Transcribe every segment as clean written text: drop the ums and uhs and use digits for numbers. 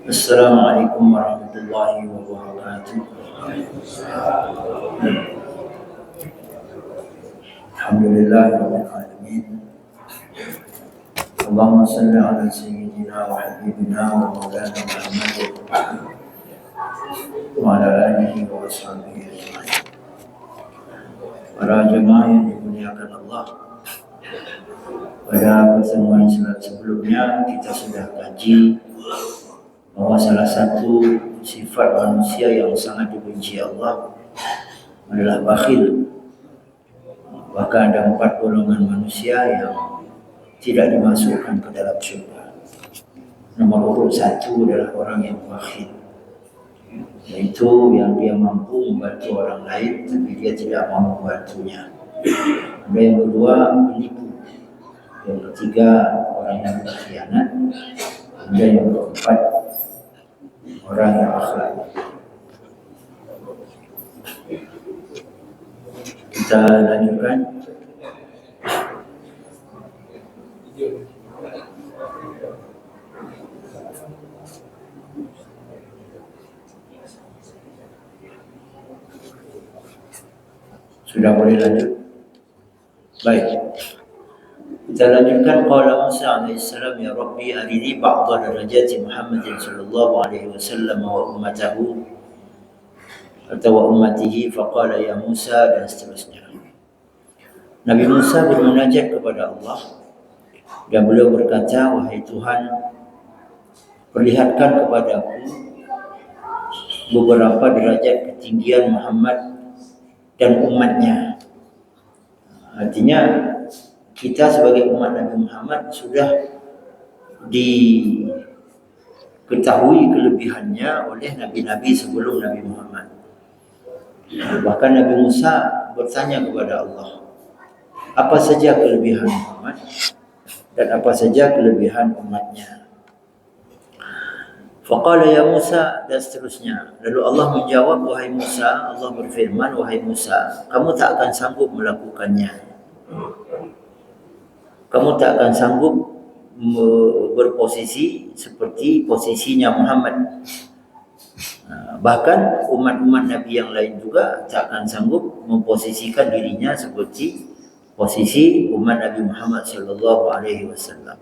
Assalamualaikum warahmatullahi wabarakatuh. Alhamdulillahirabbil alamin. Allahumma shalli ala sayyidina wa habibina wa maulana Muhammad wa ala alihi wa ashabihi ajma'in. Para jemaah yang dimuliakan Allah, pada pertemuan sebelumnya kita sudah kaji bahwa salah satu sifat manusia yang sangat dibenci Allah adalah bakhil. Bahkan ada 4 golongan manusia yang tidak dimasukkan ke dalam surga. Nomor urut 1 adalah orang yang bakhil, yaitu yang dia mampu membantu orang lain tapi dia tidak mau membantunya. Ada yang kedua, penipu. Yang ketiga, orang yang berkhianat. Ada yang keempat, orang yang akhlak. Kita lanjutkan. Sudah boleh lanjut? Baik. Kita lanjutkan. Qala Musa alaihissalam, ya Rabbi arini ba'dha darajati Muhammadin sallallahu alaihi wasallam wa ummatahu atau wa ummatihi, faqala ya Musa, dan seterusnya. Nabi Musa bermunajat kepada Allah dan beliau berkata, wahai Tuhan, perlihatkan kepadaku beberapa derajat ketinggian Muhammad dan umatnya. Artinya kita sebagai umat Nabi Muhammad sudah diketahui kelebihannya oleh nabi-nabi sebelum Nabi Muhammad. Bahkan Nabi Musa bertanya kepada Allah, apa saja kelebihan Muhammad dan apa saja kelebihan umatnya. Faqala ya Musa, dan seterusnya. Lalu Allah menjawab, wahai Musa, Allah berfirman, wahai Musa, kamu tak akan sanggup melakukannya. Kamu tak akan sanggup berposisi seperti posisinya Muhammad. Bahkan umat-umat Nabi yang lain juga tak akan sanggup memposisikan dirinya seperti posisi umat Nabi Muhammad sallallahu alaihi wasallam.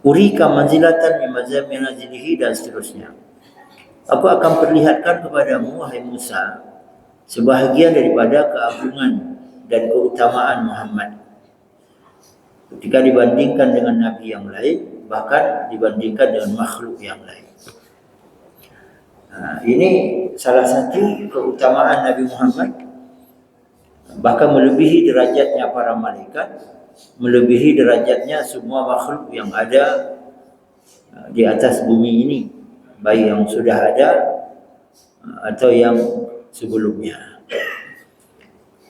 Urika manzilatan min manazilihi, dan seterusnya. Aku akan perlihatkan kepadamu, wahai Musa, sebahagian daripada keagungan dan keutamaan Muhammad ketika dibandingkan dengan Nabi yang lain, bahkan dibandingkan dengan makhluk yang lain. Ini salah satu keutamaan Nabi Muhammad, bahkan melebihi derajatnya para malaikat, melebihi derajatnya semua makhluk yang ada di atas bumi ini, baik yang sudah ada atau yang sebelumnya.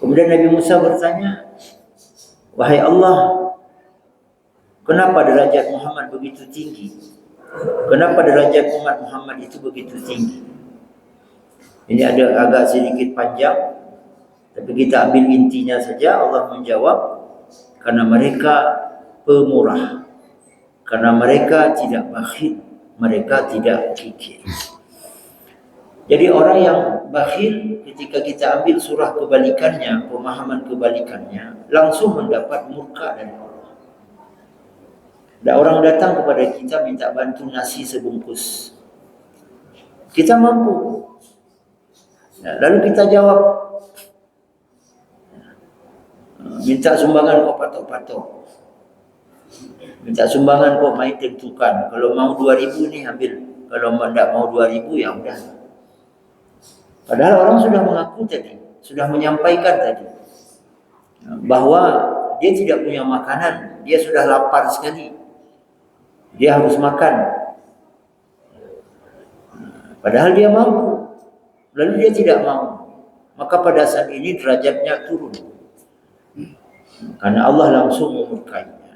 Kemudian Nabi Musa bertanya, wahai Allah, kenapa derajat Muhammad begitu tinggi? Kenapa derajat umat Muhammad itu begitu tinggi? Ini ada agak sedikit panjang, tapi kita ambil intinya saja. Allah menjawab, karena mereka pemurah, karena mereka tidak bakhil, mereka tidak kikir. Jadi orang yang bakhil, ketika kita ambil surah kebalikannya, pemahaman kebalikannya, langsung mendapat murka dari Allah. Dan orang datang kepada kita minta bantu nasi sebungkus, kita mampu. Lalu kita jawab, minta sumbangan kok patok-patok, minta sumbangan kok main tentukan. Kalau mau 2.000 nih ambil, kalau tidak mau 2.000 ya udah. Padahal orang sudah mengaku tadi, sudah menyampaikan tadi bahwa dia tidak punya makanan, dia sudah lapar sekali, dia harus makan. Padahal dia mampu, lalu dia tidak mau. Maka pada saat ini derajatnya turun, karena Allah langsung memurkainya.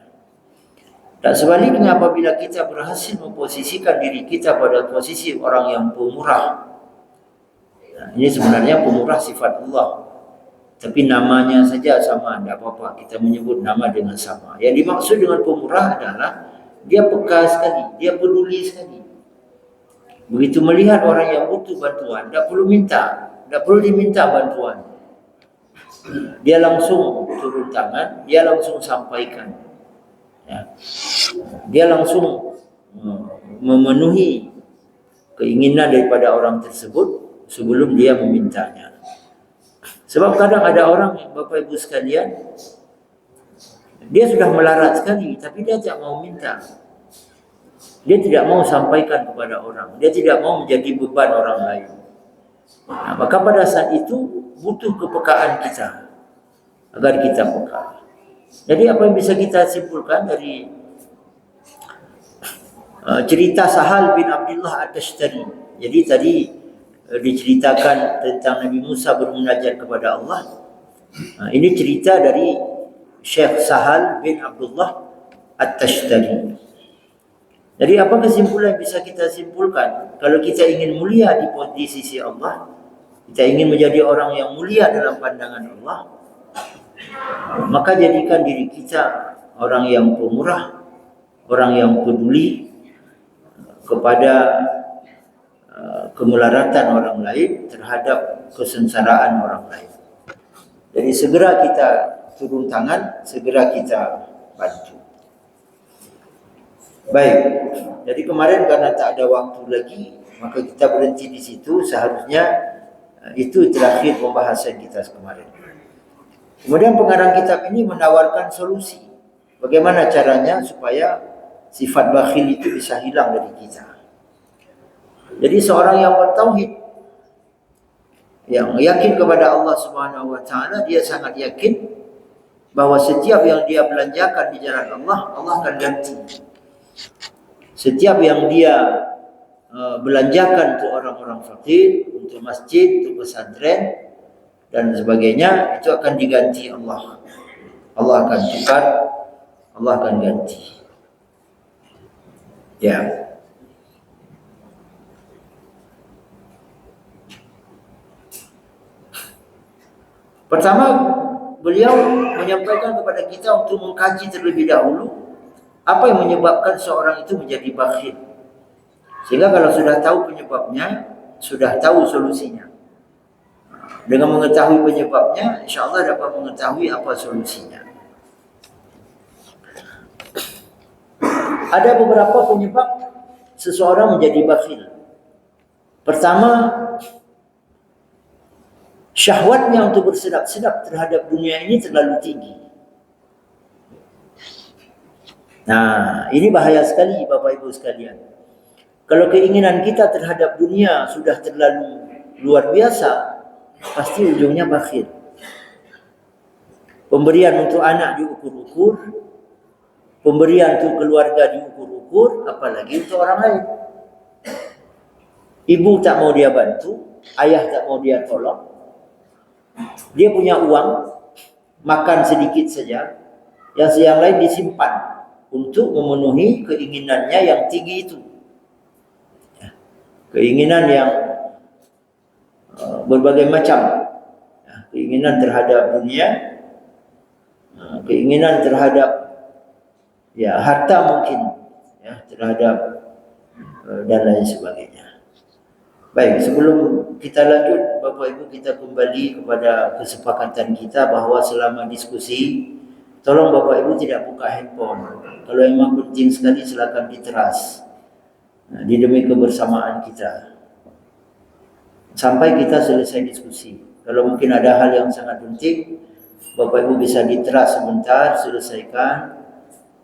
Dan sebaliknya, apabila kita berhasil memposisikan diri kita pada posisi orang yang pemurah, ini sebenarnya pemurah sifat Allah. tapi namanya saja sama, tidak apa-apa kita menyebut nama dengan sama. Yang dimaksud dengan pemurah adalah dia peka sekali, dia peduli sekali. Begitu melihat orang yang butuh bantuan, tidak perlu minta, tidak perlu diminta bantuan. Dia langsung turun tangan, dia langsung sampaikan. Ya. Dia langsung memenuhi keinginan daripada orang tersebut sebelum dia memintanya. Sebab kadang ada orang, Bapak Ibu sekalian, dia sudah melarat sekali tapi dia tidak mau minta. Dia tidak mau sampaikan kepada orang. Dia tidak mau menjadi beban orang lain. Nah, maka pada saat itu butuh kepekaan kita agar kita peka. Jadi apa yang bisa kita simpulkan dari cerita Sahal bin Abdullah At-Tashtari. Jadi tadi diceritakan tentang Nabi Musa bermunajat kepada Allah. Ini cerita dari Syekh Sahal bin Abdullah At-Tashtari. Jadi apa kesimpulan yang bisa kita simpulkan? Kalau kita ingin mulia di sisi Allah, kita ingin menjadi orang yang mulia dalam pandangan Allah, maka jadikan diri kita orang yang pemurah, orang yang peduli kepada kemularatan orang lain terhadap kesengsaraan orang lain. Jadi segera kita turun tangan, segera kita bantu. Baik, jadi kemarin karena tak ada waktu lagi, maka kita berhenti di situ. Seharusnya itu terakhir pembahasan kita kemarin. Kemudian pengarang kitab ini menawarkan solusi. Bagaimana caranya supaya sifat bakhil itu bisa hilang dari kita. Jadi seorang yang bertauhid, yang yakin kepada Allah Subhanahu wa taala, dia sangat yakin bahwa setiap yang dia belanjakan di jalan Allah, Allah akan ganti. Setiap yang dia belanjakan untuk orang-orang fakir, untuk masjid, untuk pesantren dan sebagainya, itu akan diganti Allah. Allah akan tukar, Allah akan ganti. Ya. Pertama, beliau menyampaikan kepada kita untuk mengkaji terlebih dahulu apa yang menyebabkan seorang itu menjadi bakhil. Sehingga kalau sudah tahu penyebabnya, sudah tahu solusinya. Dengan mengetahui penyebabnya, insya Allah dapat mengetahui apa solusinya. Ada beberapa penyebab seseorang menjadi bakhil. Pertama, syahwatnya untuk bersedap-sedap terhadap dunia ini terlalu tinggi. Nah, ini bahaya sekali Bapak Ibu sekalian. Kalau keinginan kita terhadap dunia sudah terlalu luar biasa, pasti ujungnya bakhil. Pemberian untuk anak diukur-ukur, pemberian untuk keluarga diukur-ukur, apalagi untuk orang lain. Ibu tak mau dia bantu, ayah tak mau dia tolong. Dia punya uang, makan sedikit saja, yang lain disimpan untuk memenuhi keinginannya yang tinggi itu. Keinginan yang berbagai macam. Keinginan terhadap dunia, keinginan terhadap harta mungkin, terhadap dan lain sebagainya. Baik, sebelum kita lanjut, Bapak Ibu, kita kembali kepada kesepakatan kita bahawa selama diskusi, tolong Bapak Ibu tidak buka handphone. Kalau memang penting sekali, silakan diteras di demi kebersamaan kita sampai kita selesai diskusi. Kalau mungkin ada hal yang sangat penting, Bapak Ibu bisa diteras sebentar, selesaikan.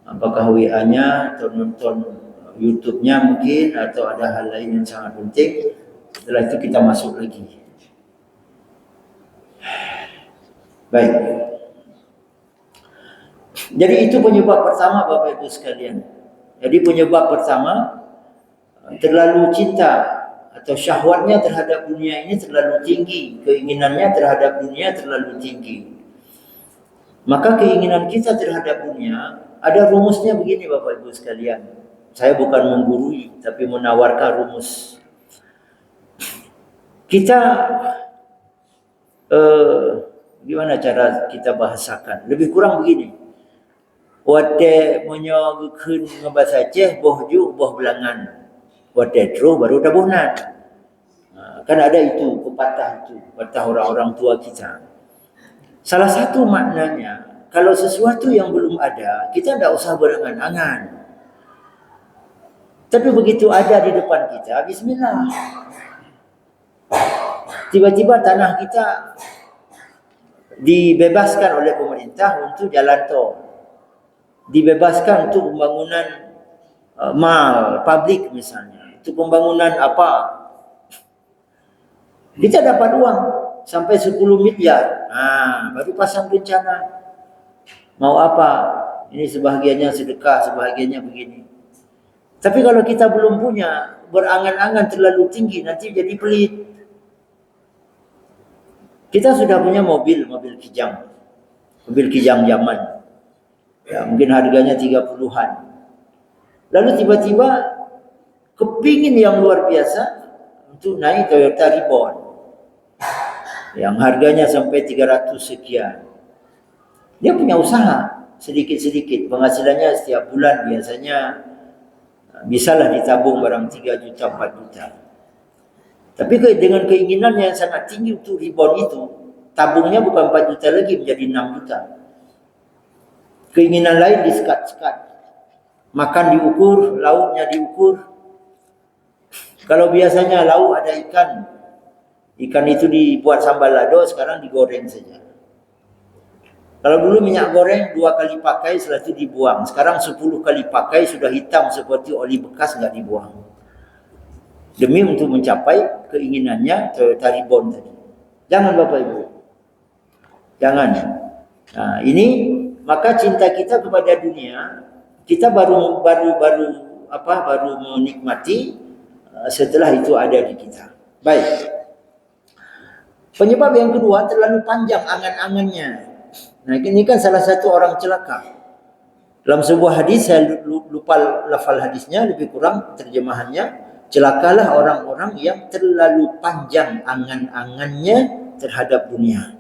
Apakah WA-nya atau nonton YouTube-nya mungkin, atau ada hal lain yang sangat penting. Setelah itu kita masuk lagi. Baik. Jadi itu penyebab pertama Bapak Ibu sekalian. Jadi penyebab pertama, terlalu cinta atau syahwatnya terhadap dunia ini terlalu tinggi. Keinginannya terhadap dunia terlalu tinggi. Maka keinginan kita terhadap dunia, ada rumusnya begini Bapak Ibu sekalian. Saya bukan menggurui, tapi menawarkan rumus. Kita Gimana cara kita bahasakan? Lebih kurang begini. Wate menyogkeun ngebahasa Aceh boh ju boh belangan. Wate tru baru dabuhnan. Kan ada itu pepatah itu, pepatah orang-orang tua kita. Salah satu maknanya, kalau sesuatu yang belum ada, kita tidak usah berangan-angan. Tapi begitu ada di depan kita, bismillah. Tiba-tiba tanah kita dibebaskan oleh pemerintah untuk jalan tol. Dibebaskan untuk pembangunan mal, publik misalnya. Untuk pembangunan apa. Kita dapat uang sampai 10 miliar. Baru pasang rencana. Mau apa? Ini sebahagiannya sedekah, sebahagiannya begini. Tapi kalau kita belum punya, berangan-angan terlalu tinggi, nanti jadi pelit. Kita sudah punya mobil kijang. Mobil kijang zaman. Ya, mungkin harganya 30-an. Lalu tiba-tiba kepingin yang luar biasa untuk naik Toyota Reborn. Yang harganya sampai 300 sekian. Dia punya usaha sedikit-sedikit. Penghasilannya setiap bulan biasanya bisalah ditabung barang 3 juta, 4 juta. Tapi dengan keinginan yang sangat tinggi untuk Reborn itu, tabungnya bukan 4 juta lagi, menjadi 6 juta. Keinginan lain disekat-sekat. Makan diukur, lauknya diukur. Kalau biasanya lauk ada ikan. Ikan itu dibuat sambal lado, sekarang digoreng saja. Kalau dulu minyak goreng 2 kali pakai, setelah itu dibuang. Sekarang 10 kali pakai, sudah hitam seperti oli bekas, nggak dibuang. Demi untuk mencapai keinginannya Toyota Reborn tadi. Jangan Bapak Ibu. Jangan. Nah, ini maka cinta kita kepada dunia, kita baru menikmati setelah itu ada di kita. Baik. Penyebab yang kedua, terlalu panjang angan-angannya. Nah, ini kan salah satu orang celaka. Dalam sebuah hadis, saya lupa lafal hadisnya, lebih kurang terjemahannya, celakalah orang-orang yang terlalu panjang angan-angannya terhadap dunia.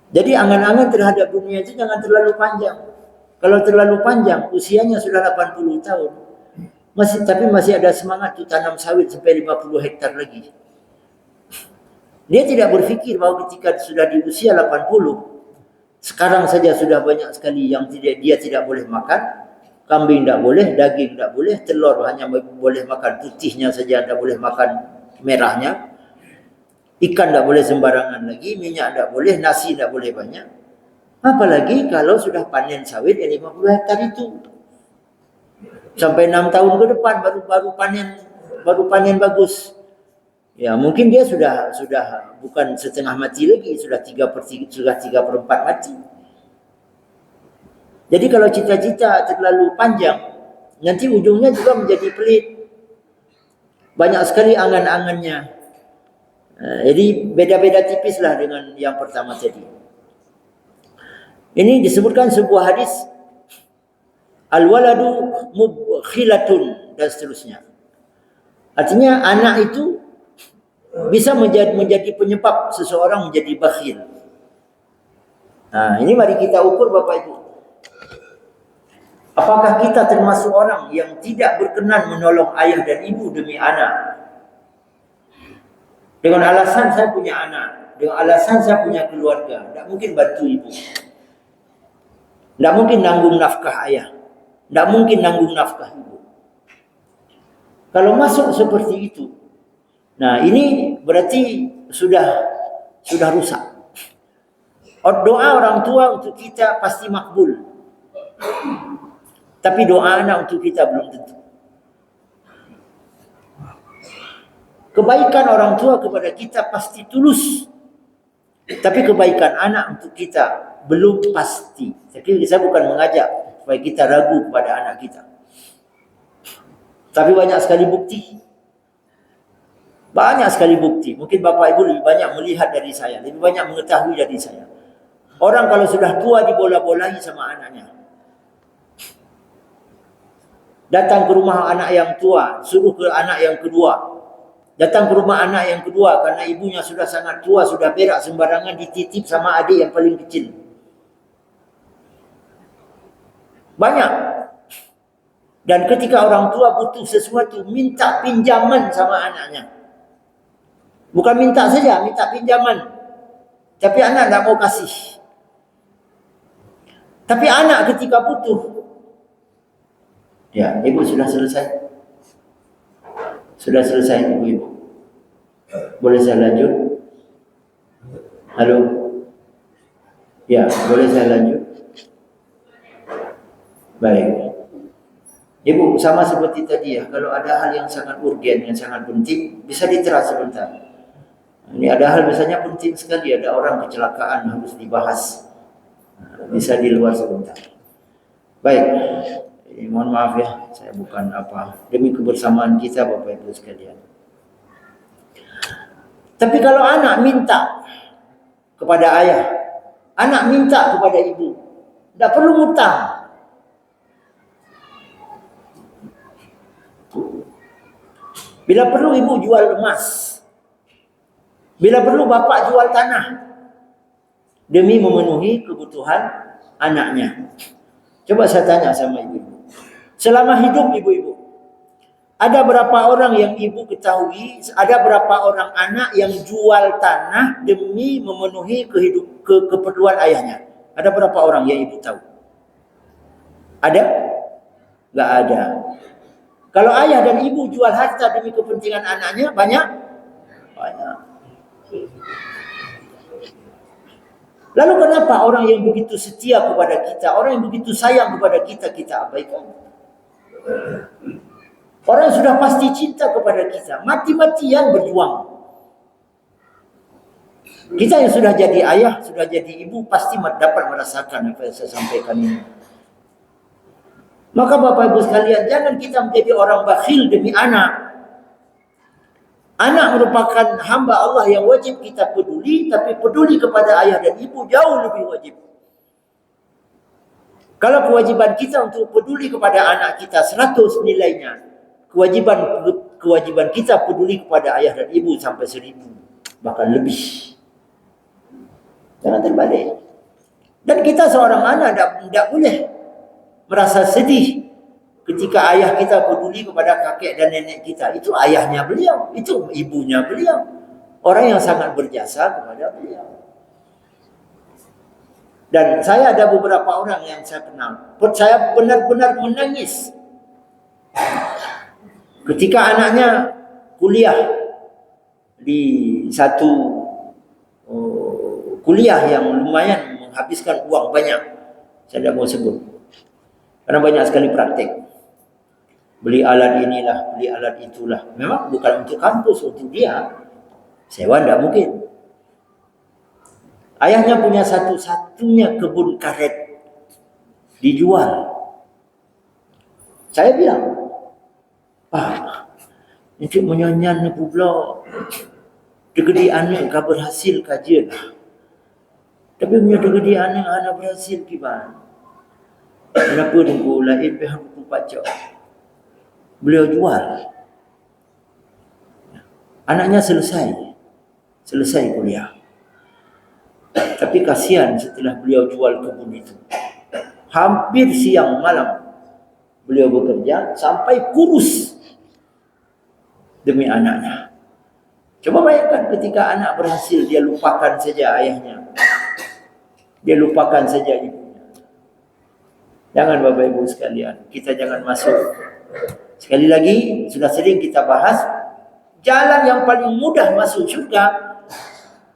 Jadi angan-angan terhadap dunia itu jangan terlalu panjang. Kalau terlalu panjang, usianya sudah 80 tahun. Tapi masih ada semangat untuk tanam sawit sampai 50 hektar lagi. Dia tidak berfikir bahwa ketika sudah di usia 80, sekarang saja sudah banyak sekali yang dia tidak boleh makan. Kambing tidak boleh, daging tidak boleh, telur hanya boleh makan putihnya saja, tidak boleh makan merahnya. Ikan tidak boleh sembarangan lagi, minyak tidak boleh, nasi tidak boleh banyak. Apalagi kalau sudah panen sawit yang 50 hektar itu. Sampai 6 tahun ke depan baru panen bagus. Ya, mungkin dia sudah bukan setengah mati lagi, sudah 3/4 mati. Jadi kalau cita-cita terlalu panjang, nanti ujungnya juga menjadi pelit. Banyak sekali angan-angannya. Jadi beda-beda tipislah dengan yang pertama tadi. Ini disebutkan sebuah hadis, al-waladu mubkhilatun, dan seterusnya. Artinya anak itu bisa menjadi penyebab seseorang menjadi bakhil. Nah, ini mari kita ukur Bapak Ibu. Apakah kita termasuk orang yang tidak berkenan menolong ayah dan ibu demi anak? Dengan alasan saya punya anak, dengan alasan saya punya keluarga, tidak mungkin bantu ibu. Tidak mungkin nanggung nafkah ayah, tidak mungkin nanggung nafkah ibu. Kalau masuk seperti itu, nah ini berarti sudah rusak. Doa orang tua untuk kita pasti makbul. Tapi doa anak untuk kita belum tentu. Kebaikan orang tua kepada kita pasti tulus. Tapi kebaikan anak untuk kita belum pasti. Jadi saya bukan mengajak supaya kita ragu kepada anak kita. Tapi banyak sekali bukti. Banyak sekali bukti. Mungkin Bapak Ibu lebih banyak melihat dari saya, lebih banyak mengetahui dari saya. Orang kalau sudah tua dibola-bolahi sama anaknya. Datang ke rumah anak yang tua, suruh ke anak yang kedua. Datang ke rumah anak yang kedua karena ibunya sudah sangat tua, sudah berak sembarangan, dititip sama adik yang paling kecil. Banyak. Dan ketika orang tua butuh sesuatu, minta pinjaman sama anaknya. Bukan minta saja, minta pinjaman. Tapi anak tak mau kasih. Tapi anak ketika butuh, ya, ibu sudah selesai. Sudah selesai ibu-ibu. Boleh saya lanjut? Halo? Ya, boleh saya lanjut? Baik. Ibu, sama seperti tadi ya, kalau ada hal yang sangat urgen, yang sangat penting, bisa diteras sebentar. Ini ada hal misalnya penting sekali, ada orang kecelakaan harus dibahas. Bisa di luar sebentar. Baik, mohon maaf ya, saya bukan apa, demi kebersamaan kita Bapak Ibu sekalian. Tapi kalau anak minta kepada ayah, anak minta kepada ibu, tidak perlu ngutang. Bila perlu ibu jual emas, bila perlu bapak jual tanah, demi memenuhi kebutuhan anaknya. Coba saya tanya sama ibu-ibu, selama hidup ibu-ibu, ada berapa orang yang ibu ketahui, ada berapa orang anak yang jual tanah demi memenuhi keperluan ayahnya? Ada berapa orang yang ibu tahu? Ada? Enggak ada. Kalau ayah dan ibu jual harta demi kepentingan anaknya, banyak? Banyak. Lalu kenapa orang yang begitu setia kepada kita, orang yang begitu sayang kepada kita, kita abaikan? Orang yang sudah pasti cinta kepada kita, mati-matian berjuang. Kita yang sudah jadi ayah, sudah jadi ibu, pasti dapat merasakan apa yang saya sampaikan ini. Maka Bapak Ibu sekalian, jangan kita menjadi orang bakhil demi anak. Anak merupakan hamba Allah yang wajib kita peduli, tapi peduli kepada ayah dan ibu jauh lebih wajib. Kalau kewajiban kita untuk peduli kepada anak kita 100 nilainya, kewajiban kita peduli kepada ayah dan ibu sampai 1000, bahkan lebih. Jangan terbalik. Dan kita seorang anak tidak boleh merasa sedih ketika ayah kita peduli kepada kakek dan nenek kita. Itu ayahnya beliau, itu ibunya beliau, orang yang sangat berjasa kepada beliau. Dan saya ada beberapa orang yang saya kenal, saya benar-benar menangis ketika anaknya kuliah di satu kuliah yang lumayan menghabiskan uang banyak. Saya tidak mau sebut karena banyak sekali praktek. Beli alat inilah, beli alat itulah. Memang bukan untuk kampus, untuk dia. Sewa tidak mungkin. Ayahnya punya satu-satunya kebun karet, dijual. Saya bilang, ini menyanyian pula. Degedi anak kau berhasil kajian. Tapi punya degedi anak berhasil kiban. Kenapa nunggu lain pihak buku pajak? Beliau jual. Anaknya selesai kuliah. Tapi kasihan setelah beliau jual kebun itu. Hampir siang malam beliau bekerja sampai kurus demi anaknya. Coba bayangkan ketika anak berhasil, dia lupakan saja ayahnya. Dia lupakan saja ibunya. Jangan Bapak Ibu sekalian, kita jangan masuk. Sekali lagi, sudah sering kita bahas, jalan yang paling mudah masuk surga,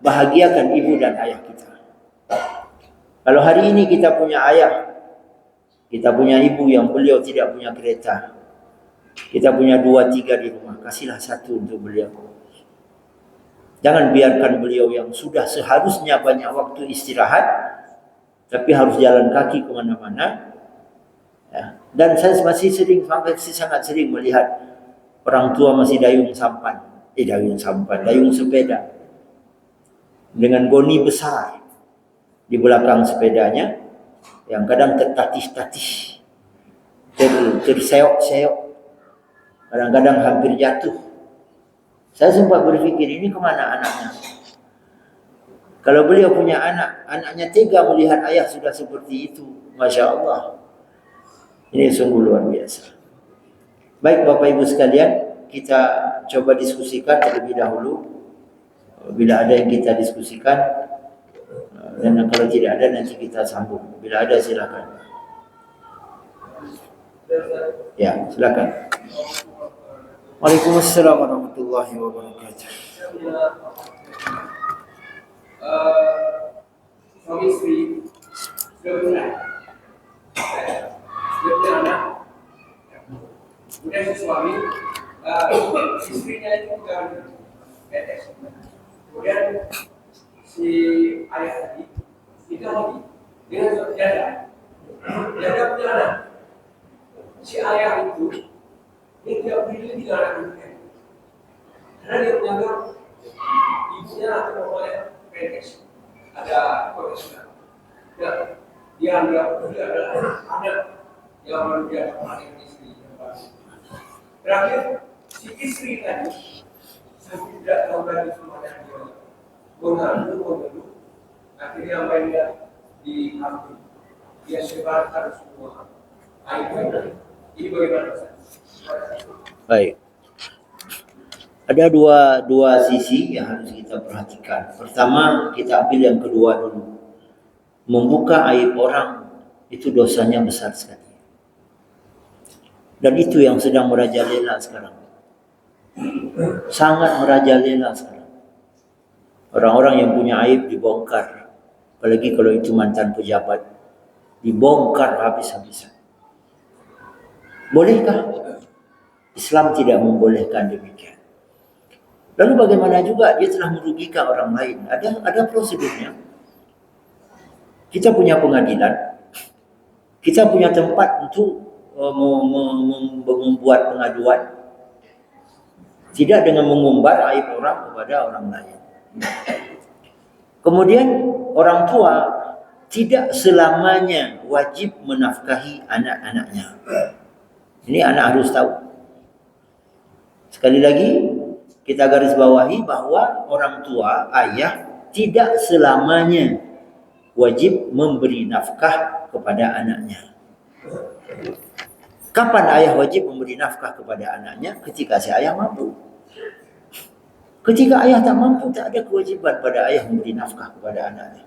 bahagiakan ibu dan ayah kita. Kalau hari ini kita punya ayah, kita punya ibu yang beliau tidak punya kereta, kita punya 2-3 di rumah, kasihlah satu untuk beliau. Jangan biarkan beliau yang sudah seharusnya banyak waktu istirahat, tapi harus jalan kaki kemana-mana. Ya. Dan saya masih sangat sering melihat orang tua masih dayung sepeda dengan goni besar di belakang sepedanya, yang kadang tertatih-tatih, terseok-seok, kadang-kadang hampir jatuh. Saya sempat berfikir, ini kemana anaknya? Kalau beliau punya anak, anaknya tega melihat ayah sudah seperti itu. Masya Allah. Ini sungguh luar biasa. Baik Bapak Ibu sekalian, kita coba diskusikan terlebih dahulu. Bila ada yang kita diskusikan, dan kalau tidak ada nanti kita sambung. Bila ada silakan. Ya, silakan. Waalaikumsalam warahmatullahi wabarakatuh. Suami istri sudah punya anak. Kemudian si suami, istrinya itu bukan PNS. Kemudian si ayah tadi itu hobi dengan janda punya anak. Si ayah itu dia tidak peduli dengan anak-anaknya, karena dia menganggap ibunya atau bapaknya PNS, ada profesional. Dia anggap dia adalah anak yang manusia paling istri. Terakhir, si istri tadi sampai tidak tahu lagi semuanya dia mengalu, akhirnya mainnya di kampung. Dia sebarkan semua aib. Ini bagaimana? Baik. Ada dua sisi yang harus kita perhatikan. Pertama, kita ambil yang kedua dulu. Membuka aib orang itu dosanya besar sekali. Dan itu yang sedang merajalela sekarang. Sangat merajalela sekarang. Orang-orang yang punya aib dibongkar. Apalagi kalau itu mantan pejabat. Dibongkar habis-habisan. Bolehkah? Islam tidak membolehkan demikian. Lalu bagaimana juga dia telah merugikan orang lain? Ada prosedurnya. Kita punya pengadilan. Kita punya tempat untuk membuat pengaduan. Tidak dengan mengumbar aib orang kepada orang lain. Kemudian orang tua tidak selamanya wajib menafkahi anak-anaknya. Ini anak harus tahu. Sekali lagi, kita garis bawahi bahwa orang tua, ayah, tidak selamanya wajib memberi nafkah kepada anaknya. Kapan ayah wajib memberi nafkah kepada anaknya? Ketika si ayah mampu. Ketika ayah tak mampu, tak ada kewajiban pada ayah memberi nafkah kepada anaknya.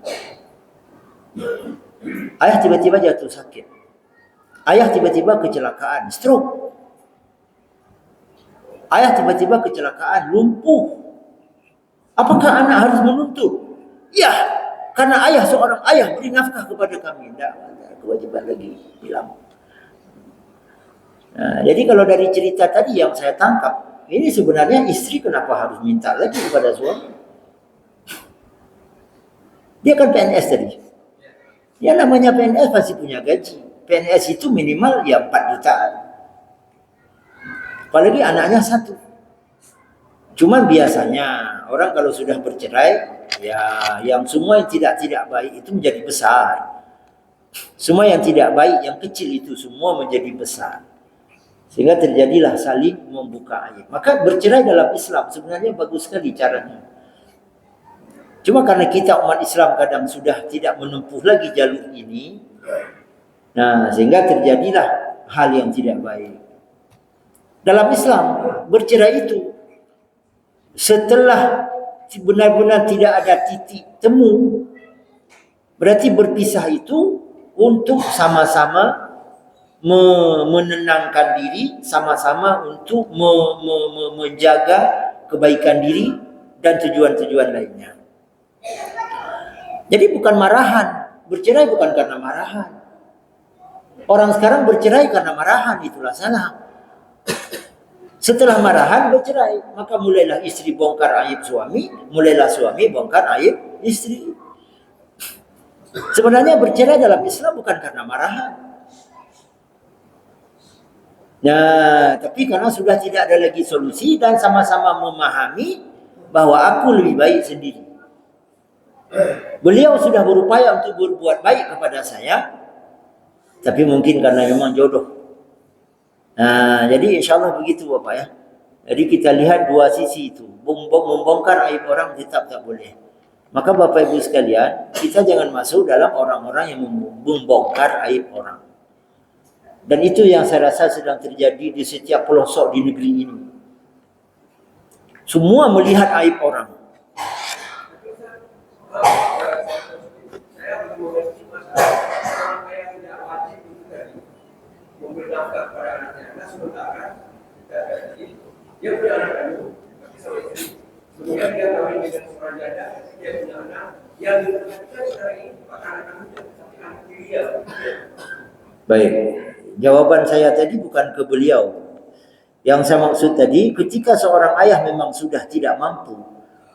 Ayah tiba-tiba jatuh sakit. Ayah tiba-tiba kecelakaan, stroke. Ayah tiba-tiba kecelakaan, lumpuh. Apakah anak harus menuntut? Ya, karena ayah seorang ayah beri nafkah kepada kami. Tidak ada kewajiban lagi, hilang. Nah, jadi kalau dari cerita tadi yang saya tangkap, ini sebenarnya istri kenapa harus minta lagi kepada suami? Dia kan PNS tadi. Ya namanya PNS pasti punya gaji. PNS itu minimal ya 4 jutaan. Apalagi anaknya 1. Cuman biasanya orang kalau sudah bercerai, ya yang semua yang tidak baik itu menjadi besar. Semua yang tidak baik, yang kecil itu semua menjadi besar. Sehingga terjadilah saling membuka aib. Maka bercerai dalam Islam sebenarnya bagus sekali caranya. Cuma karena kita umat Islam kadang sudah tidak menempuh lagi jalur ini, nah sehingga terjadilah hal yang tidak baik. Dalam Islam bercerai itu setelah benar-benar tidak ada titik temu, berarti berpisah itu untuk sama-sama menenangkan diri, sama-sama untuk menjaga kebaikan diri dan tujuan-tujuan lainnya. Jadi bukan marahan, bercerai bukan karena marahan. Orang sekarang bercerai karena marahan, itulah salah. Setelah marahan bercerai, maka mulailah istri bongkar aib suami, mulailah suami bongkar aib istri. Sebenarnya bercerai dalam Islam bukan karena marahan. Nah, tapi karena sudah tidak ada lagi solusi dan sama-sama memahami bahwa aku lebih baik sendiri. Beliau sudah berupaya untuk berbuat baik kepada saya, tapi mungkin karena memang jodoh. Nah, jadi insya Allah begitu Bapak ya. Jadi kita lihat dua sisi itu. Membongkar aib orang tetap tak boleh. Maka Bapak Ibu sekalian, kita jangan masuk dalam orang-orang yang membongkar aib orang. Dan itu yang saya rasa sedang terjadi di setiap pelosok di negeri ini. Semua melihat aib orang. Saya mengerti masalah orang yang tidak wajib itu tadi memberi nafkah kepada anaknya. Nah, sementara dia punya anak kandung, tapi sama istri. Kemudian dia kawin dengan seorang janda, dia punya anak yang diperhatikan sekarang ini bukan anak kandungnya, tapi anak dia. Baik, jawaban saya tadi bukan ke beliau. Yang saya maksud tadi, ketika seorang ayah memang sudah tidak mampu,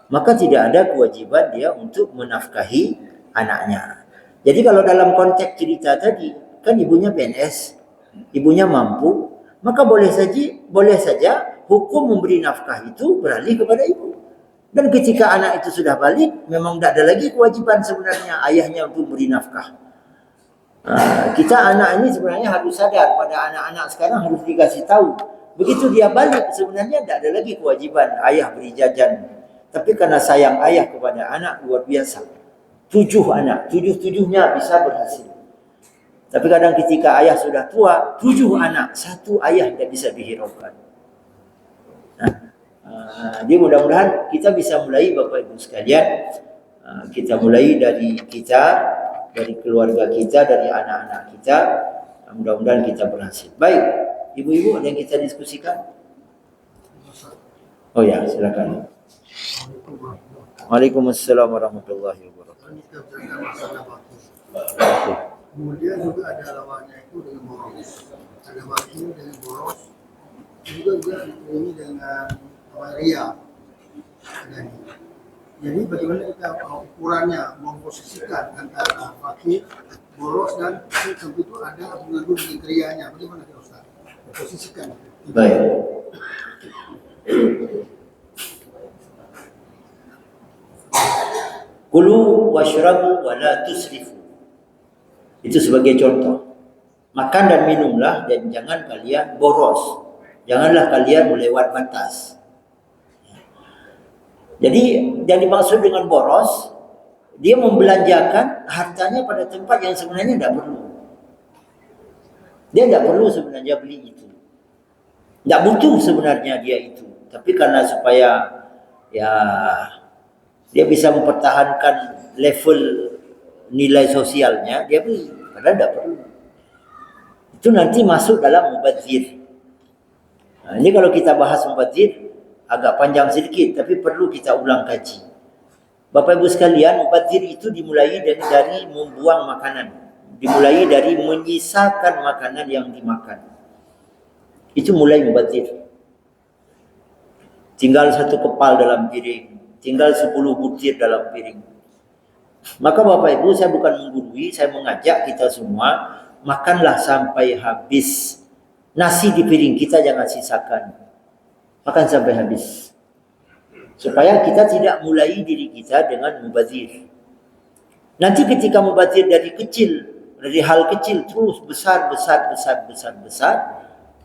maka tidak ada kewajiban dia untuk menafkahi anaknya. Jadi kalau dalam konteks cerita tadi, kan ibunya PNS, ibunya mampu, maka boleh saja hukum memberi nafkah itu beralih kepada ibu. Dan ketika anak itu sudah balik, memang tidak ada lagi kewajiban sebenarnya ayahnya untuk memberi nafkah. Kita anak ini sebenarnya harus sadar, pada anak-anak sekarang harus dikasih tahu. Begitu dia balik, sebenarnya tidak ada lagi kewajiban ayah beri jajan. Tapi karena sayang ayah kepada anak luar biasa. 7 anak, 7-7-nya bisa berhasil. Tapi kadang ketika ayah sudah tua, 7 anak, 1 ayah tidak bisa dihiraukan. Jadi mudah-mudahan kita bisa mulai Bapak Ibu sekalian. Kita mulai dari kita, dari keluarga kita, dari anak-anak kita. Mudah-mudahan kita berhasil. Baik, ibu-ibu ada yang kita diskusikan? Oh ya, silakan. Waalaikumsalam warahmatullahi wabarakatuh. Kemudian juga ada lawannya itu dengan boros. Ada wakil dengan boros. Juga ini dengan ria. Jadi bagaimana kita ukurannya memposisikan antara wakil, boros dan tentu itu ada mengandung dengan rianya. Bagaimana kita Ustaz? Memposisikan. Baik. Kulu washrabu wa la tusrifu. Itu sebagai contoh. Makan dan minumlah dan jangan kalian boros. Janganlah kalian melewat batas. Jadi yang dimaksud dengan boros, dia membelanjakan hartanya pada tempat yang sebenarnya tidak perlu. Dia tidak perlu sebenarnya beli itu. Tidak butuh sebenarnya dia itu. Tapi karena supaya ya dia bisa mempertahankan level nilai sosialnya, dia beli. Padahal tidak perlu. Itu nanti masuk dalam mubadzir. Ini kalau kita bahas mubadzir agak panjang sedikit, tapi perlu kita ulang kaji. Bapak Ibu sekalian, mubadzir itu dimulai dari membuang makanan. Dimulai dari menyisakan makanan yang dimakan. Itu mulai mubadzir. Tinggal 1 kepal dalam piring. Tinggal 10 butir dalam piring. Maka Bapak Ibu, saya bukan menggurui, saya mengajak kita semua, makanlah sampai habis. Nasi di piring kita jangan sisakan. Makan sampai habis. Supaya kita tidak mulai diri kita dengan mubazir. Nanti ketika mubazir dari kecil, dari hal kecil terus besar,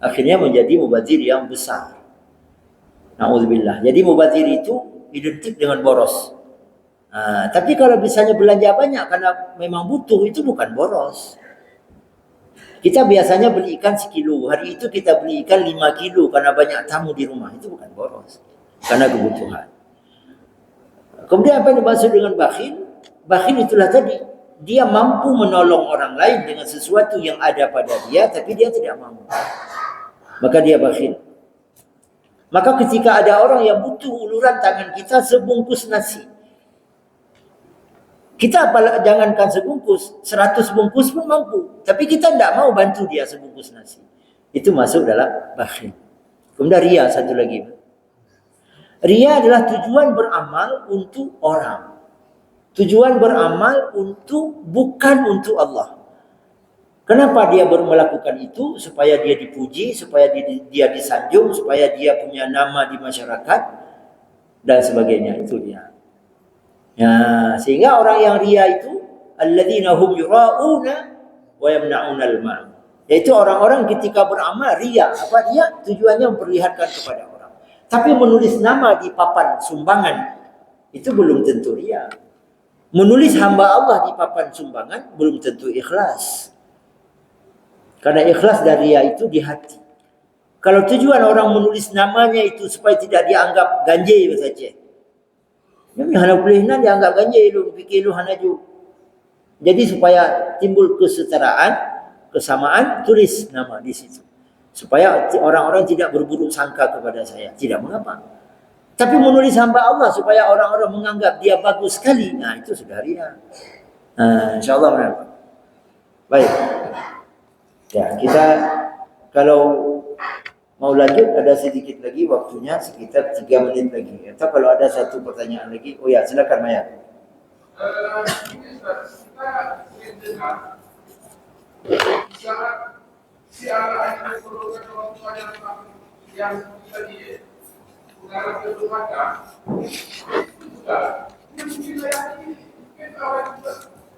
akhirnya menjadi mubazir yang besar. Na'udzubillah. Jadi mubazir itu identik dengan boros. Tapi kalau misalnya belanja banyak karena memang butuh, itu bukan boros. Kita biasanya beli ikan 1 kilo. Hari itu kita beli ikan 5 kilo karena banyak tamu di rumah. Itu bukan boros. Karena kebutuhan. Kemudian apa yang dimaksud dengan bakhil? Bakhil itulah tadi. Dia mampu menolong orang lain dengan sesuatu yang ada pada dia, tapi dia tidak mampu. Maka dia bakhil. Maka ketika ada orang yang butuh uluran tangan kita sebungkus nasi, kita jangankan sebungkus, 100 bungkus pun mampu. Tapi kita tidak mau bantu dia sebungkus nasi. Itu masuk dalam bakhil. Kemudian ria satu lagi. Ria adalah tujuan beramal untuk orang. Tujuan beramal bukan untuk Allah. Kenapa dia melakukan itu? Supaya dia dipuji, supaya dia disanjung, supaya dia punya nama di masyarakat, dan sebagainya. Itu dia. Ya, sehingga orang yang ria itu alladzina hum yura'una wa yamna'una al-ma'. Yaitu orang-orang ketika beramal ria. Apa dia? Tujuannya memperlihatkan kepada orang. Tapi menulis nama di papan sumbangan itu belum tentu riya. Menulis hamba Allah di papan sumbangan belum tentu ikhlas. Karena ikhlas dari riya itu di hati. Kalau tujuan orang menulis namanya itu supaya tidak dianggap ganjil saja. Yang hana boleh dianggap ganjil lu fikir lu hana ju. Jadi supaya timbul kesetaraan, kesamaan, tulis nama di situ. Supaya orang-orang tidak berburuk sangka kepada saya. Tidak mengapa. Tapi menulis hamba Allah supaya orang-orang menganggap dia bagus sekali. Nah, itu sudah riya. InsyaAllah benar. Baik. Ya, kita kalau mau lanjut ada sedikit lagi waktunya, sekitar 3 menit lagi. Atau kalau ada satu pertanyaan lagi. Oh ya, silakan Maya. Si anak itu perlukan orang tuanya yang tadi mengarah ke rumahnya, sudah. Yang wilayah ini kita awal juga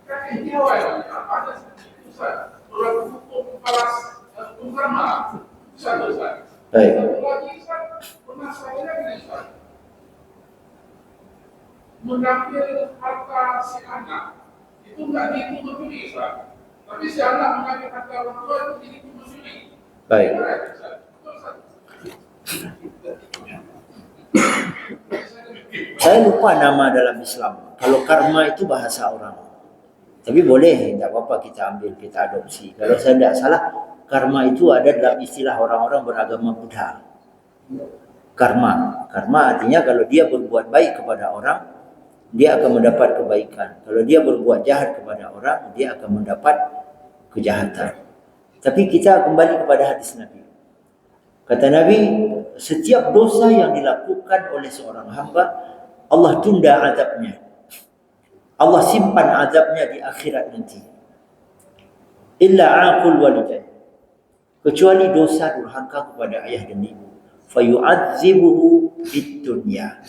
kakek nyawa ada susah. Orang hukum kelas utama susah. Baik. Lagi masalahnya ini mengambil harta si anak itu nggak dihitung mencuri, tapi si anak mengambil harta orang tua itu dihitung mencuri. Baik. Saya lupa nama dalam Islam. Kalau karma itu bahasa orang. Tapi boleh, tidak apa-apa kita ambil, kita adopsi. Kalau saya tidak salah, karma itu ada dalam istilah orang-orang beragama Buddha. Karma. Karma artinya kalau dia berbuat baik kepada orang, dia akan mendapat kebaikan. Kalau dia berbuat jahat kepada orang, dia akan mendapat kejahatan. Tapi kita kembali kepada hadis Nabi. Kata Nabi, setiap dosa yang dilakukan oleh seorang hamba, Allah tunda azabnya. Allah simpan azabnya di akhirat nanti. Illa aqul walidain. Kecuali dosa durhaka kepada ayah dan ibu. Fayu'adzibuhu fid dunya.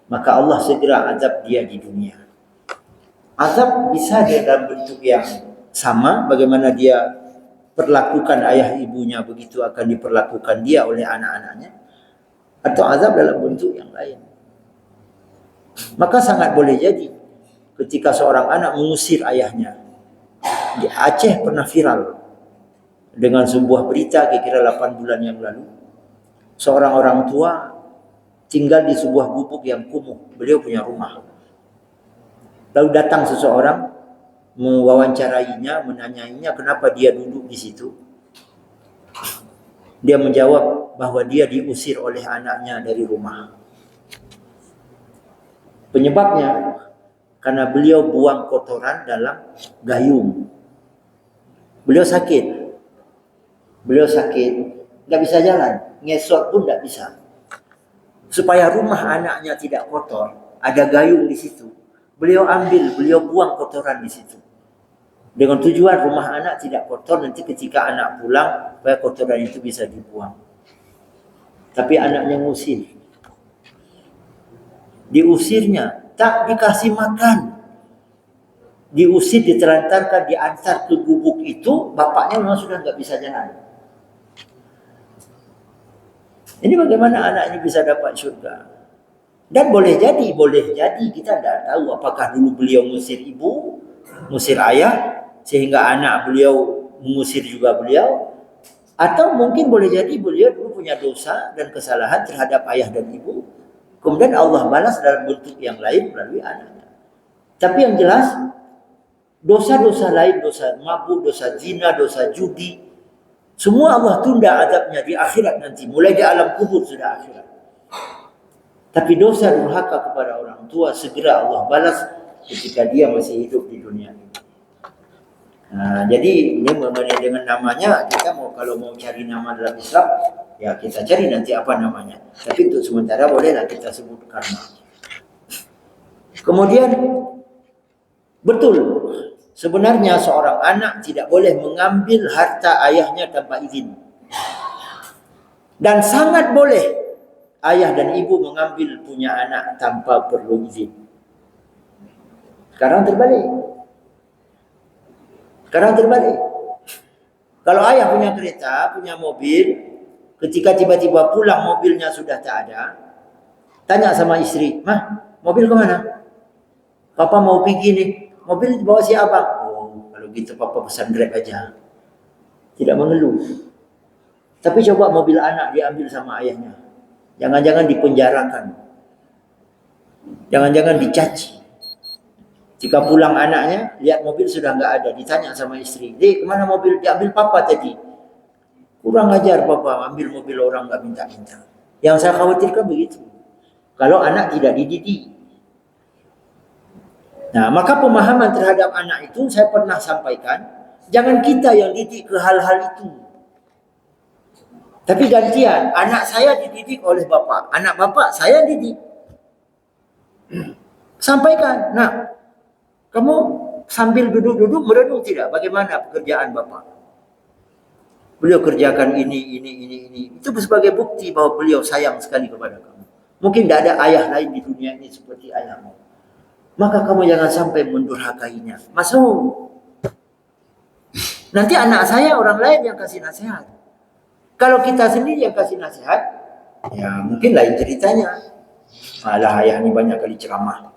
Maka Allah segera azab dia di dunia. Azab bisa dia dalam bentuk yang sama, bagaimana dia perlakukan ayah ibunya, begitu akan diperlakukan dia oleh anak-anaknya. Atau azab dalam bentuk yang lain. Maka sangat boleh jadi ketika seorang anak mengusir ayahnya. Di Aceh pernah viral dengan sebuah berita kira-kira 8 bulan yang lalu. Seorang orang tua tinggal di sebuah gubuk yang kumuh. Beliau punya rumah. Lalu datang seseorang mewawancarainya, menanyainya kenapa dia duduk di situ. Dia menjawab bahwa dia diusir oleh anaknya dari rumah. Penyebabnya karena beliau buang kotoran dalam gayung. Beliau sakit. Nggak bisa jalan. Ngesot pun nggak bisa. Supaya rumah anaknya tidak kotor, ada gayung di situ. Beliau buang kotoran di situ. Dengan tujuan rumah anak tidak kotor, nanti ketika anak pulang, supaya kotoran itu bisa dibuang. Tapi anaknya ngusir. Diusirnya, tak dikasih makan. Diusir, ditelantarkan, diantar ke gubuk itu, bapaknya memang sudah nggak bisa jalan. Ini bagaimana anak ini bisa dapat surga? Dan boleh jadi kita tidak tahu apakah dulu beliau mengusir ibu, mengusir ayah, sehingga anak beliau mengusir juga beliau, atau mungkin boleh jadi beliau dulu punya dosa dan kesalahan terhadap ayah dan ibu, kemudian Allah balas dalam bentuk yang lain melalui anaknya. Tapi yang jelas, dosa-dosa lain, dosa mabuk, dosa zina, dosa judi, semua Allah tunda azabnya di akhirat nanti. Mulai di alam kubur sudah akhirat. Tapi dosa durhaka kepada orang tua segera Allah balas ketika dia masih hidup di dunia ini. Nah, jadi ini mengenai dengan namanya, kita kalau mau cari nama dalam Islam, ya kita cari nanti apa namanya. Tapi untuk sementara bolehlah kita sebut karma. Kemudian betul, sebenarnya seorang anak tidak boleh mengambil harta ayahnya tanpa izin. Dan sangat boleh ayah dan ibu mengambil punya anak tanpa perlu izin. Sekarang terbalik. Kalau ayah punya kereta, punya mobil, Ketika tiba-tiba pulang mobilnya sudah tak ada, tanya sama istri, "Mah, mobil kemana?" "Papa mau pergi nih." "Mobil bawa si abang." "Oh, kalau gitu papa pesan Grab aja." Tidak mengeluh. Tapi coba mobil anak diambil sama ayahnya. Jangan-jangan dipenjarakan. Jangan-jangan dicaci. Jika pulang anaknya, lihat mobil sudah nggak ada, ditanya sama istri, "Dek, kemana mobil? Diambil papa tadi." Kurang ajar papa, ambil mobil orang nggak minta-minta. Yang saya khawatirkan begitu. Kalau anak tidak dididik. Nah, maka pemahaman terhadap anak itu saya pernah sampaikan, jangan kita yang didik ke hal-hal itu. Tapi gantian, anak saya dididik oleh bapak, anak bapak saya didik. Sampaikan, "Nah, kamu sambil duduk-duduk merenung tidak bagaimana pekerjaan bapak? Beliau kerjakan ini. Itu sebagai bukti bahwa beliau sayang sekali kepada kamu. Mungkin tidak ada ayah lain di dunia ini seperti ayahmu. Maka kamu jangan sampai mendurhakainya." Masuk. Nanti anak saya orang lain yang kasih nasihat. Kalau kita sendiri yang kasih nasihat, ya mungkin lain ceritanya. Malah ayah ini banyak kali ceramah.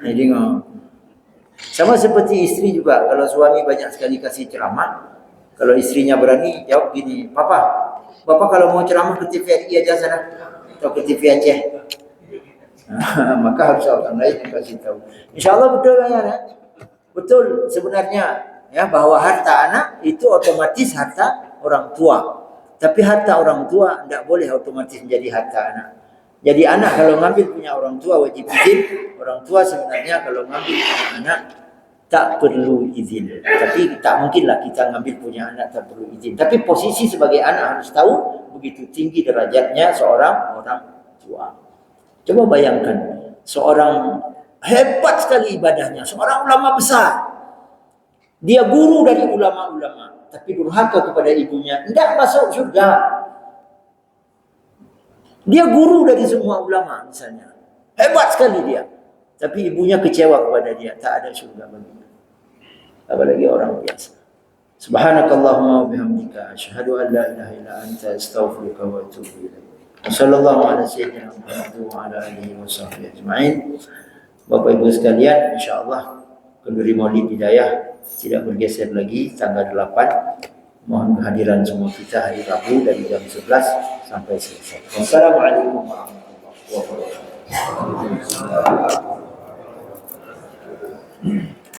Jadi sama seperti istri juga. Kalau suami banyak sekali kasih ceramah, kalau istrinya berani jawab gini, "Papa, Bapak kalau mau ceramah ke TVRI aja sana atau ke TV Aceh." Maka harus orang lain yang kasih tahu. Insya Allah betul ya, betul sebenarnya ya bahwa harta anak itu otomatis harta orang tua. Tapi harta orang tua tidak boleh otomatis menjadi harta anak. Jadi anak kalau ngambil punya orang tua wajib izin. Orang tua sebenarnya kalau ngambil punya anak tak perlu izin. Tapi tak mungkinlah kita ngambil punya anak tak perlu izin. Tapi posisi sebagai anak harus tahu begitu tinggi derajatnya seorang orang tua. Coba bayangkan, seorang hebat sekali ibadahnya, seorang ulama besar. Dia guru dari ulama-ulama, tapi durhaka kepada ibunya, tidak masuk surga. Dia guru dari semua ulama misalnya. Hebat sekali dia. Tapi ibunya kecewa kepada dia, tak ada surga baginya. Apalagi orang biasa. Subhanakallahumma wa bihamdika asyhadu an la ilaha illa anta astaghfiruka wa atubu ilaik. Wassallallahu ala sayyidina Muhammad wa ala alihi wa sahbihi ajma'in. Bapak Ibu sekalian, insyaallah Kenduri Maulid Hidayah tidak bergeser lagi tanggal 8. Mohon kehadiran semua kita hari Rabu dari jam 11 sampai selesai. Wassalamualaikum warahmatullahi wabarakatuh.